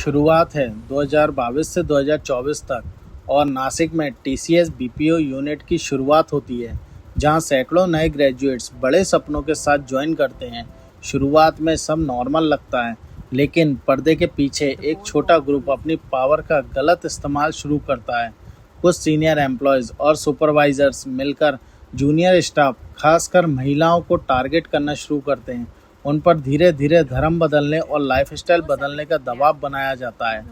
शुरुआत है 2022 से 2024 तक और नासिक में टीसीएस बीपीओ यूनिट की शुरुआत होती है, जहां सैकड़ों नए ग्रेजुएट्स बड़े सपनों के साथ ज्वाइन करते हैं। शुरुआत में सब नॉर्मल लगता है, लेकिन पर्दे के पीछे एक छोटा ग्रुप अपनी पावर का गलत इस्तेमाल शुरू करता है। कुछ सीनियर एम्प्लॉयज़ और सुपरवाइजर्स मिलकर जूनियर स्टाफ, खासकर महिलाओं को टारगेट करना शुरू करते हैं। उन पर धीरे धीरे धर्म बदलने और लाइफस्टाइल बदलने का दबाव बनाया जाता है।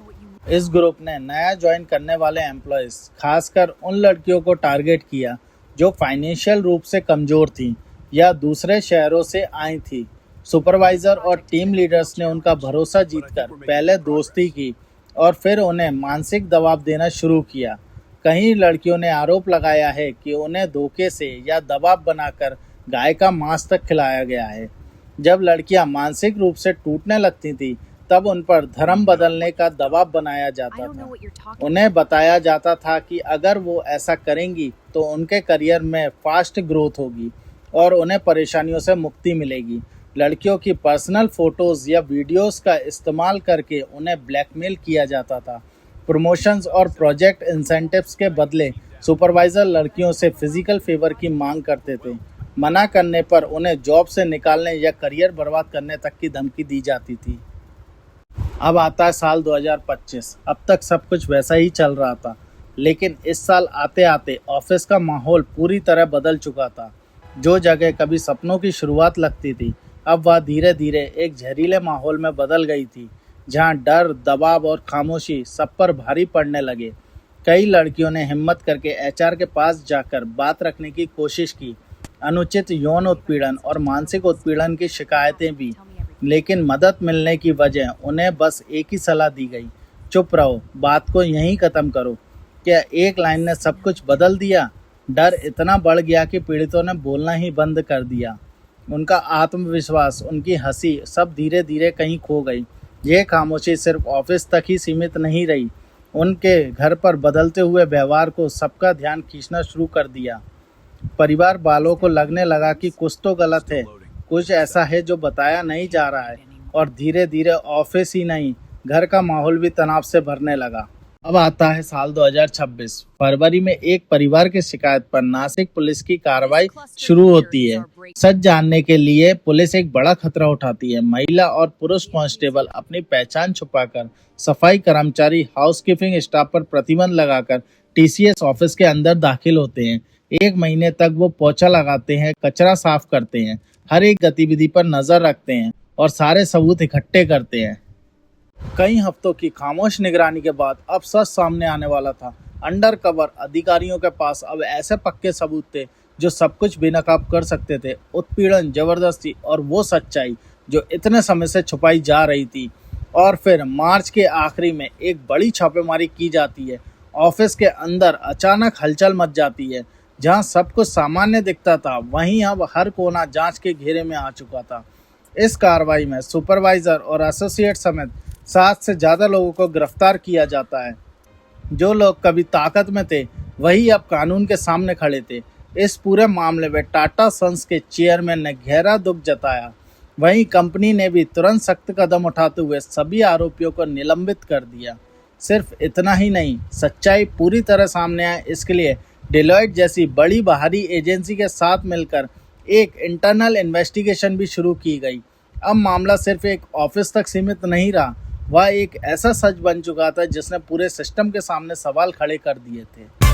इस ग्रुप ने नया ज्वाइन करने वाले एम्प्लॉयज़, खासकर उन लड़कियों को टारगेट किया जो फाइनेंशियल रूप से कमज़ोर थीं या दूसरे शहरों से आई थीं। सुपरवाइज़र और टीम लीडर्स ने उनका भरोसा जीतकर पहले दोस्ती की और फिर उन्हें मानसिक दबाव देना शुरू किया। कई लड़कियों ने आरोप लगाया है कि उन्हें धोखे से या दबाव बनाकर गाय का मांस तक खिलाया गया है। जब लड़कियां मानसिक रूप से टूटने लगती थीं, तब उन पर धर्म बदलने का दबाव बनाया जाता था। उन्हें बताया जाता था कि अगर वो ऐसा करेंगी तो उनके करियर में फास्ट ग्रोथ होगी और उन्हें परेशानियों से मुक्ति मिलेगी। लड़कियों की पर्सनल फोटोज़ या वीडियोस का इस्तेमाल करके उन्हें ब्लैकमेल किया जाता था। प्रमोशंस और प्रोजेक्ट इंसेंटिव्स के बदले सुपरवाइज़र लड़कियों से फिजिकल फेवर की मांग करते थे। मना करने पर उन्हें जॉब से निकालने या करियर बर्बाद करने तक की धमकी दी जाती थी। अब आता है साल 2025। अब तक सब कुछ वैसा ही चल रहा था, लेकिन इस साल आते आते ऑफिस का माहौल पूरी तरह बदल चुका था। जो जगह कभी सपनों की शुरुआत लगती थी, अब वह धीरे धीरे एक जहरीले माहौल में बदल गई थी, जहां डर, दबाव और खामोशी सब पर भारी पड़ने लगे। कई लड़कियों ने हिम्मत करके एचआर के पास जाकर बात रखने की कोशिश की, अनुचित यौन उत्पीड़न और मानसिक उत्पीड़न की शिकायतें भी, लेकिन मदद मिलने की वजह उन्हें बस एक ही सलाह दी गई, चुप रहो, बात को यहीं ख़त्म करो। क्या एक लाइन ने सब कुछ बदल दिया? डर इतना बढ़ गया कि पीड़ितों ने बोलना ही बंद कर दिया। उनका आत्मविश्वास, उनकी हंसी सब धीरे धीरे कहीं खो गई। ये खामोशी सिर्फ ऑफिस तक ही सीमित नहीं रही, उनके घर पर बदलते हुए व्यवहार को सबका ध्यान खींचना शुरू कर दिया। परिवार वालों को लगने लगा कि कुछ तो गलत है, कुछ ऐसा है जो बताया नहीं जा रहा है, और धीरे धीरे ऑफिस ही नहीं, घर का माहौल भी तनाव से भरने लगा। अब आता है साल 2026। फरवरी में एक परिवार की शिकायत पर नासिक पुलिस की कार्रवाई शुरू होती है। सच जानने के लिए पुलिस एक बड़ा खतरा उठाती है। महिला और पुरुष कांस्टेबल अपनी पहचान छुपाकर सफाई कर्मचारी, हाउसकीपिंग स्टाफ पर प्रतिबंध लगाकर टीसीएस ऑफिस के अंदर दाखिल होते हैं। एक महीने तक वो पोछा लगाते हैं, कचरा साफ करते हैं, हर एक गतिविधि पर नजर रखते हैं और सारे सबूत इकट्ठे करते हैं। कई हफ्तों की खामोश निगरानी के बाद अब सच सामने आने वाला था। अंडर कवर अधिकारियों के पास अब ऐसे पक्के सबूत थे जो सब कुछ बेनकाब कर सकते थे। उत्पीड़न, जबरदस्ती और वो सच्चाई जो इतने समय से छुपाई जा रही थी। और फिर मार्च के आखिरी में एक बड़ी छापेमारी की जाती है। ऑफिस के अंदर अचानक हलचल मच जाती है। जहां सब कुछ सामान्य दिखता था, वहीं अब हर कोना जांच के घेरे में आ चुका था। इस कार्रवाई में सुपरवाइजर और एसोसिएट समेत 7 से ज़्यादा लोगों को गिरफ्तार किया जाता है। जो लोग कभी ताकत में थे, वही अब कानून के सामने खड़े थे। इस पूरे मामले में टाटा सन्स के चेयरमैन ने गहरा दुख जताया। वहीं कंपनी ने भी तुरंत सख्त कदम उठाते हुए सभी आरोपियों को निलंबित कर दिया। सिर्फ इतना ही नहीं, सच्चाई पूरी तरह सामने आए, इसके लिए डेलॉयट जैसी बड़ी बाहरी एजेंसी के साथ मिलकर एक इंटरनल इन्वेस्टिगेशन भी शुरू की गई। अब मामला सिर्फ एक ऑफिस तक सीमित नहीं रहा, वह एक ऐसा सच बन चुका था जिसने पूरे सिस्टम के सामने सवाल खड़े कर दिए थे।